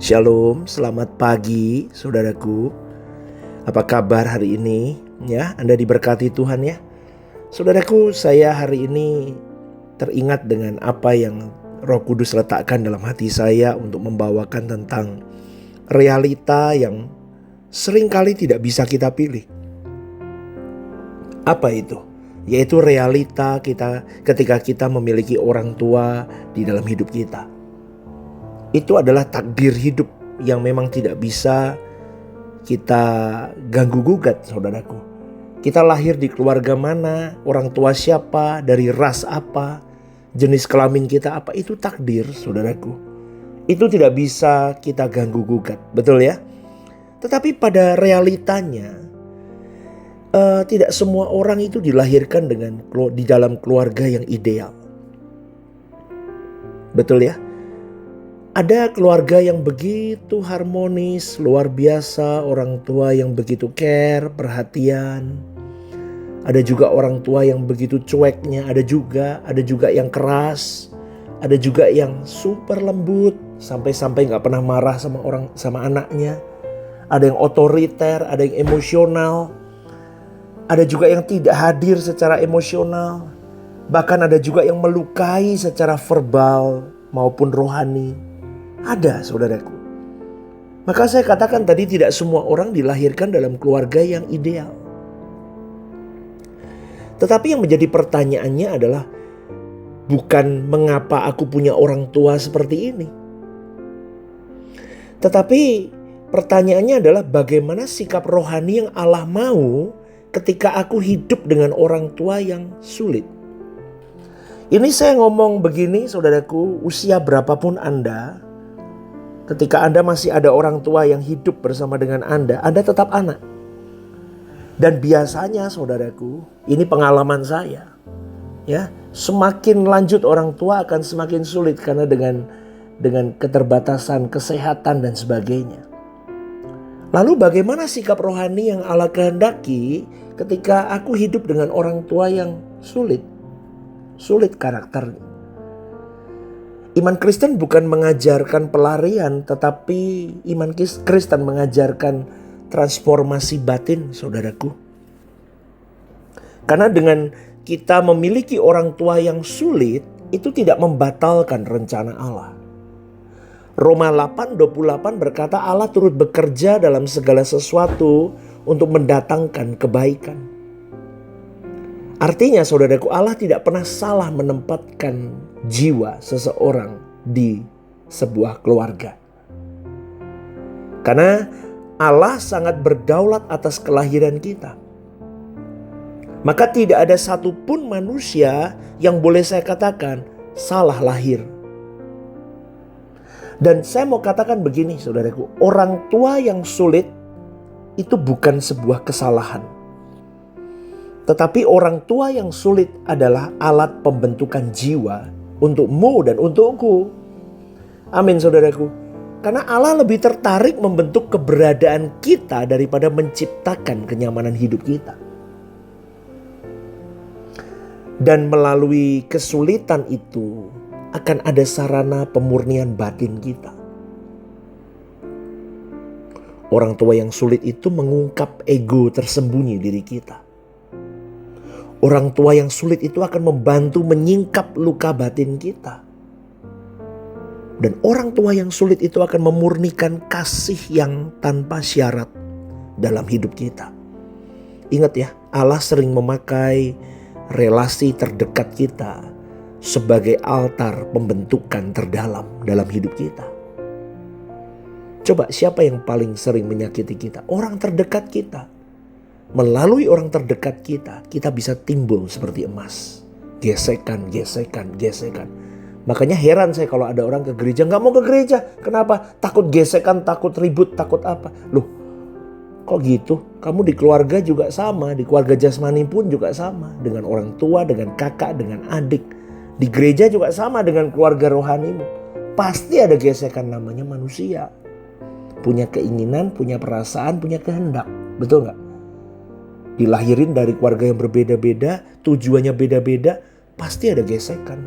Shalom, selamat pagi saudaraku. Apa kabar hari ini? Ya, Anda diberkati Tuhan ya. Saudaraku, saya hari ini teringat dengan apa yang Roh Kudus letakkan dalam hati saya untuk membawakan tentang realita yang seringkali tidak bisa kita pilih. Apa itu? Yaitu realita kita ketika kita memiliki orang tua di dalam hidup kita. Itu adalah takdir hidup yang memang tidak bisa kita ganggu gugat, saudaraku. Kita lahir di keluarga mana, orang tua siapa, dari ras apa, jenis kelamin kita apa, itu takdir, saudaraku. Itu tidak bisa kita ganggu gugat, betul ya? Tetapi pada realitanya, tidak semua orang itu dilahirkan di dalam keluarga yang ideal. Betul ya? Ada keluarga yang begitu harmonis, luar biasa, orang tua yang begitu care, perhatian. Ada juga orang tua yang begitu cueknya, ada juga yang keras, ada juga yang super lembut, sampai gak pernah marah sama anaknya. Ada yang otoriter, ada yang emosional, ada juga yang tidak hadir secara emosional, bahkan ada juga yang melukai secara verbal maupun rohani. Ada, saudaraku. Maka saya katakan tadi, tidak semua orang dilahirkan dalam keluarga yang ideal. Tetapi yang menjadi pertanyaannya adalah bukan mengapa aku punya orang tua seperti ini. Tetapi pertanyaannya adalah bagaimana sikap rohani yang Allah mau ketika aku hidup dengan orang tua yang sulit. Ini saya ngomong begini, saudaraku, usia berapapun Anda, ketika Anda masih ada orang tua yang hidup bersama dengan Anda tetap anak. Dan biasanya, saudaraku, ini pengalaman saya, ya, semakin lanjut orang tua akan semakin sulit karena dengan keterbatasan kesehatan dan sebagainya. Lalu bagaimana sikap rohani yang Allah kehendaki ketika aku hidup dengan orang tua yang sulit karakternya? Iman Kristen bukan mengajarkan pelarian, tetapi iman Kristen mengajarkan transformasi batin, saudaraku. Karena dengan kita memiliki orang tua yang sulit, itu tidak membatalkan rencana Allah. Roma 8:28 berkata Allah turut bekerja dalam segala sesuatu untuk mendatangkan kebaikan. Artinya, saudaraku, Allah tidak pernah salah menempatkan jiwa seseorang di sebuah keluarga. Karena Allah sangat berdaulat atas kelahiran kita. Maka tidak ada satupun manusia yang boleh saya katakan salah lahir. Dan saya mau katakan begini, saudaraku, orang tua yang sulit itu bukan sebuah kesalahan. Tetapi orang tua yang sulit adalah alat pembentukan jiwa untukmu dan untukku. Amin, saudaraku. Karena Allah lebih tertarik membentuk keberadaan kita daripada menciptakan kenyamanan hidup kita. Dan melalui kesulitan itu akan ada sarana pemurnian batin kita. Orang tua yang sulit itu mengungkap ego tersembunyi diri kita. Orang tua yang sulit itu akan membantu menyingkap luka batin kita. Dan orang tua yang sulit itu akan memurnikan kasih yang tanpa syarat dalam hidup kita. Ingat ya, Allah sering memakai relasi terdekat kita sebagai altar pembentukan terdalam dalam hidup kita. Coba, siapa yang paling sering menyakiti kita? Orang terdekat kita. Melalui orang terdekat kita bisa timbul seperti emas. Gesekan. Makanya heran saya kalau ada orang ke gereja gak mau ke gereja. Kenapa? Takut gesekan, takut ribut, takut apa. Loh, kok gitu? Kamu di keluarga juga sama. Di keluarga jasmani pun juga sama. Dengan orang tua, dengan kakak, dengan adik. Di gereja juga sama dengan keluarga rohanimu. Pasti ada gesekan, namanya manusia. Punya keinginan, punya perasaan, punya kehendak. Betul gak? Dilahirin dari keluarga yang berbeda-beda, tujuannya beda-beda, pasti ada gesekan.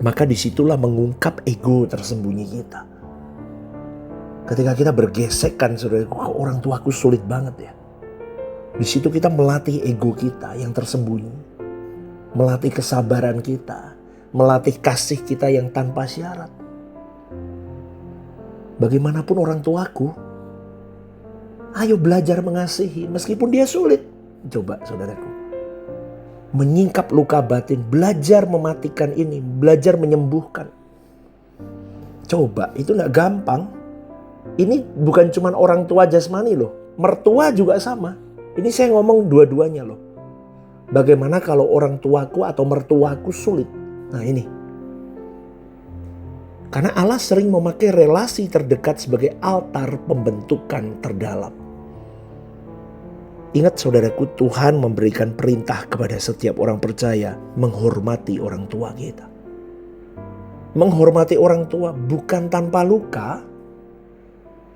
Maka disitulah mengungkap ego tersembunyi kita. Ketika kita bergesekan, saudaraku, kok orang tuaku sulit banget ya. Di situ kita melatih ego kita yang tersembunyi, melatih kesabaran kita, melatih kasih kita yang tanpa syarat. Bagaimanapun orang tuaku, ayo belajar mengasihi meskipun dia sulit. Coba saudaraku, menyingkap luka batin, belajar mematikan ini, belajar menyembuhkan. Coba, itu gak gampang. Ini bukan cuma orang tua jasmani loh, mertua juga sama. Ini saya ngomong dua-duanya loh. Bagaimana kalau orang tuaku atau mertuaku sulit? Nah ini. Karena Allah sering memakai relasi terdekat sebagai altar pembentukan terdalam. Ingat saudaraku, Tuhan memberikan perintah kepada setiap orang percaya menghormati orang tua kita. Menghormati orang tua bukan tanpa luka.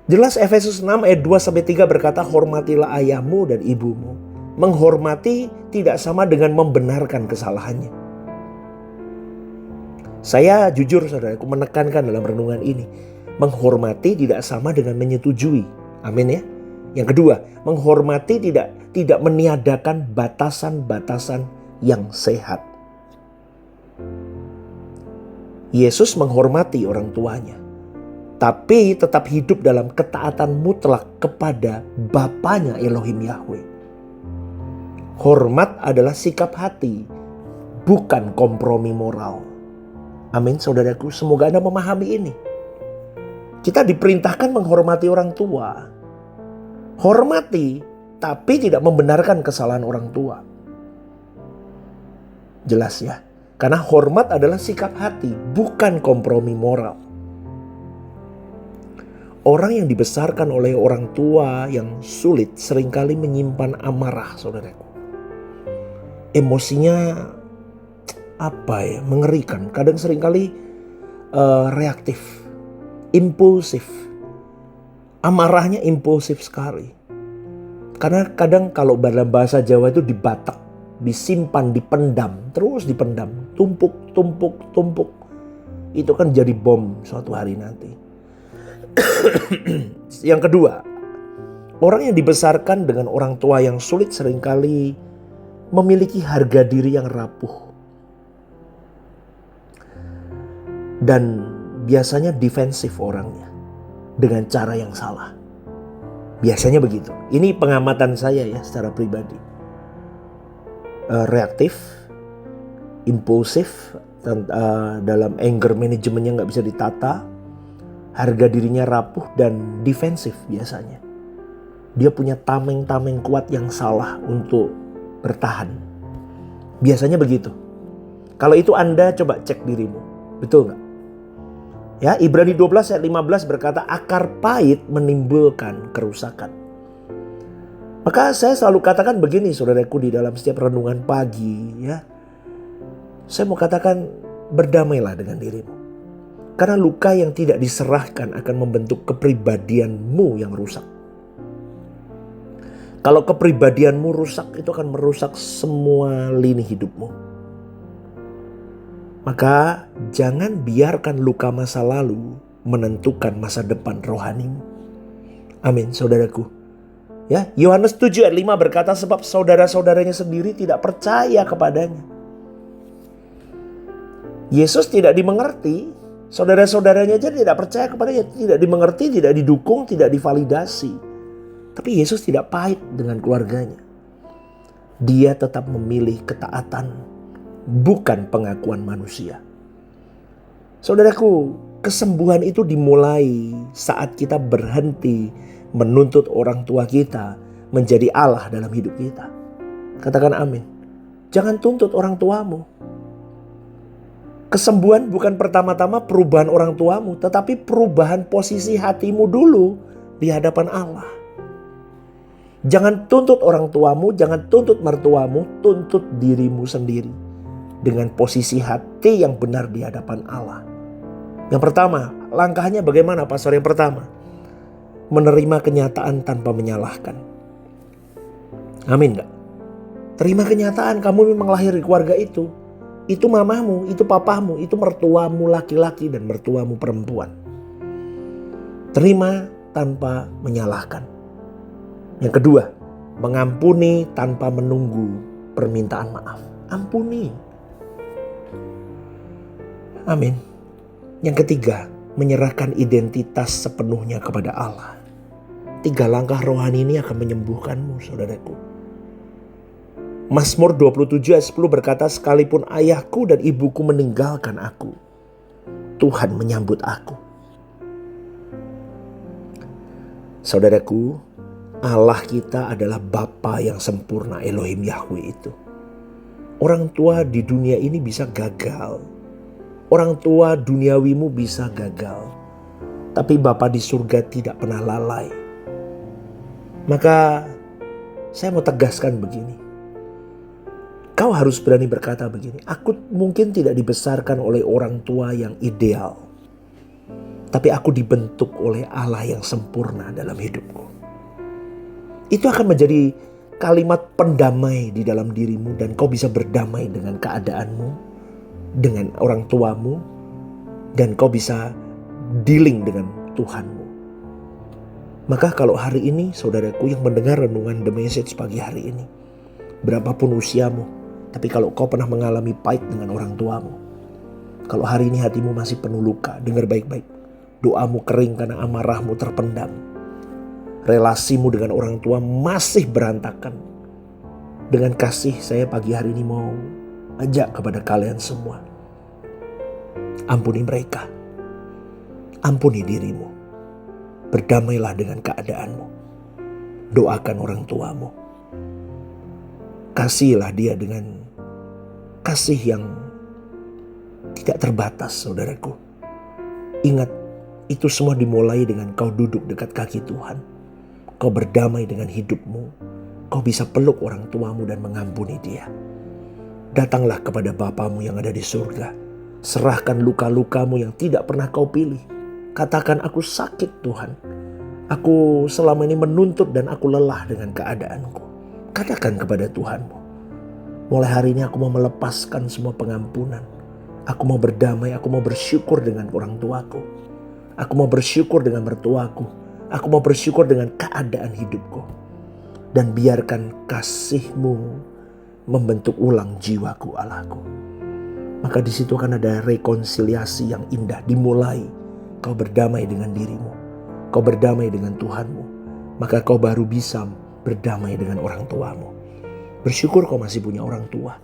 Jelas Efesus 6 ayat 2-3 berkata, hormatilah ayahmu dan ibumu. Menghormati tidak sama dengan membenarkan kesalahannya. Saya jujur saudaraku menekankan dalam renungan ini, menghormati tidak sama dengan menyetujui. Amin ya. Yang kedua, menghormati tidak meniadakan batasan-batasan yang sehat. Yesus menghormati orang tuanya, tapi tetap hidup dalam ketaatan mutlak kepada Bapanya Elohim Yahweh. Hormat adalah sikap hati, bukan kompromi moral. Amin saudaraku, semoga Anda memahami ini. Kita diperintahkan menghormati orang tua. Hormati, tapi tidak membenarkan kesalahan orang tua. Jelas ya, karena hormat adalah sikap hati, bukan kompromi moral. Orang yang dibesarkan oleh orang tua yang sulit seringkali menyimpan amarah, saudaraku. Emosinya mengerikan. Kadang seringkali reaktif, impulsif. Amarahnya impulsif sekali. Karena kadang kalau dalam bahasa Jawa itu dibatak, disimpan, dipendam, terus dipendam, tumpuk. Itu kan jadi bom suatu hari nanti. Yang kedua, orang yang dibesarkan dengan orang tua yang sulit seringkali memiliki harga diri yang rapuh. Dan biasanya defensif orangnya dengan cara yang salah. Biasanya begitu. Ini pengamatan saya ya secara pribadi. Reaktif, impulsif, dalam anger manajemennya gak bisa ditata. Harga dirinya rapuh dan defensif biasanya. Dia punya tameng-tameng kuat yang salah untuk bertahan. Biasanya begitu. Kalau itu Anda coba cek dirimu. Betul gak? Ya, Ibrani 12 ayat 15 berkata akar pahit menimbulkan kerusakan. Maka saya selalu katakan begini saudaraku di dalam setiap renungan pagi ya. Saya mau katakan berdamailah dengan dirimu. Karena luka yang tidak diserahkan akan membentuk kepribadianmu yang rusak. Kalau kepribadianmu rusak, itu akan merusak semua lini hidupmu. Maka jangan biarkan luka masa lalu menentukan masa depan rohanimu. Amin saudaraku. Ya, Yohanes 7 ayat 5 berkata sebab saudara-saudaranya sendiri tidak percaya kepadanya. Yesus tidak dimengerti. Saudara-saudaranya aja tidak percaya kepadanya, tidak dimengerti, tidak didukung, tidak divalidasi. Tapi Yesus tidak pahit dengan keluarganya. Dia tetap memilih ketaatan, bukan pengakuan manusia. Saudaraku, kesembuhan itu dimulai saat kita berhenti menuntut orang tua kita menjadi Allah dalam hidup kita. Katakan amin. Jangan tuntut orang tuamu. Kesembuhan bukan pertama-tama perubahan orang tuamu, tetapi perubahan posisi hatimu dulu di hadapan Allah. Jangan tuntut orang tuamu, jangan tuntut mertuamu, tuntut dirimu sendiri dengan posisi hati yang benar di hadapan Allah. Yang pertama, langkahnya bagaimana pastor? Yang pertama, menerima kenyataan tanpa menyalahkan. Amin gak? Terima kenyataan kamu memang lahir di keluarga itu. Itu mamamu, itu papamu, itu mertuamu laki-laki dan mertuamu perempuan. Terima tanpa menyalahkan. Yang kedua, mengampuni tanpa menunggu permintaan maaf. Ampuni. Amin. Yang ketiga, menyerahkan identitas sepenuhnya kepada Allah. 3 langkah rohani ini akan menyembuhkanmu, saudaraku. Mazmur 27 ayat 10 berkata, sekalipun ayahku dan ibuku meninggalkan aku, Tuhan menyambut aku. Saudaraku, Allah kita adalah Bapa yang sempurna, Elohim Yahweh itu. Orang tua di dunia ini bisa gagal. Orang tua duniawimu bisa gagal. Tapi Bapa di surga tidak pernah lalai. Maka saya mau tegaskan begini. Kau harus berani berkata begini. Aku mungkin tidak dibesarkan oleh orang tua yang ideal. Tapi aku dibentuk oleh Allah yang sempurna dalam hidupku. Itu akan menjadi kalimat pendamai di dalam dirimu. Dan kau bisa berdamai dengan keadaanmu, dengan orang tuamu, dan kau bisa dealing dengan Tuhanmu. Maka kalau hari ini saudaraku yang mendengar renungan The Message pagi hari ini, berapapun usiamu, tapi kalau kau pernah mengalami pahit dengan orang tuamu, kalau hari ini hatimu masih penuh luka, dengar baik-baik. Doamu kering karena amarahmu terpendam. Relasimu dengan orang tua masih berantakan. Dengan kasih saya pagi hari ini mau ajak kepada kalian semua. Ampuni mereka. Ampuni dirimu. Berdamailah dengan keadaanmu. Doakan orang tuamu. Kasihilah dia dengan kasih yang tidak terbatas, saudaraku. Ingat, itu semua dimulai dengan kau duduk dekat kaki Tuhan. Kau berdamai dengan hidupmu. Kau bisa peluk orang tuamu dan mengampuni dia. Datanglah kepada Bapamu yang ada di surga. Serahkan luka-lukamu yang tidak pernah kau pilih. Katakan, aku sakit Tuhan. Aku selama ini menuntut dan aku lelah dengan keadaanku. Katakan kepada Tuhanmu. Mulai hari ini aku mau melepaskan semua pengampunan. Aku mau berdamai, aku mau bersyukur dengan orang tuaku. Aku mau bersyukur dengan mertuaku. Aku mau bersyukur dengan keadaan hidupku. Dan biarkan kasih-Mu membentuk ulang jiwaku, Allahku. Maka di situ akan ada rekonsiliasi yang indah dimulai. Kau berdamai dengan dirimu. Kau berdamai dengan Tuhanmu. Maka kau baru bisa berdamai dengan orang tuamu. Bersyukur kau masih punya orang tua.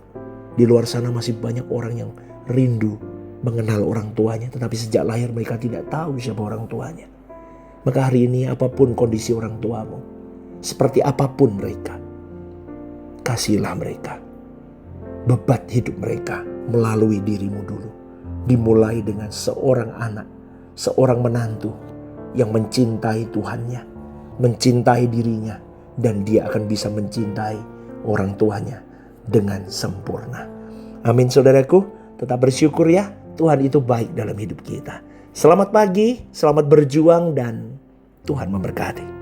Di luar sana masih banyak orang yang rindu mengenal orang tuanya. Tetapi sejak lahir mereka tidak tahu siapa orang tuanya. Maka hari ini apapun kondisi orang tuamu, seperti apapun mereka, kasihilah mereka. Bebat hidup mereka melalui dirimu dulu. Dimulai dengan seorang anak, seorang menantu yang mencintai Tuhannya, mencintai dirinya, dan dia akan bisa mencintai orang tuanya dengan sempurna. Amin, saudaraku. Tetap bersyukur ya. Tuhan itu baik dalam hidup kita. Selamat pagi, selamat berjuang, dan Tuhan memberkati.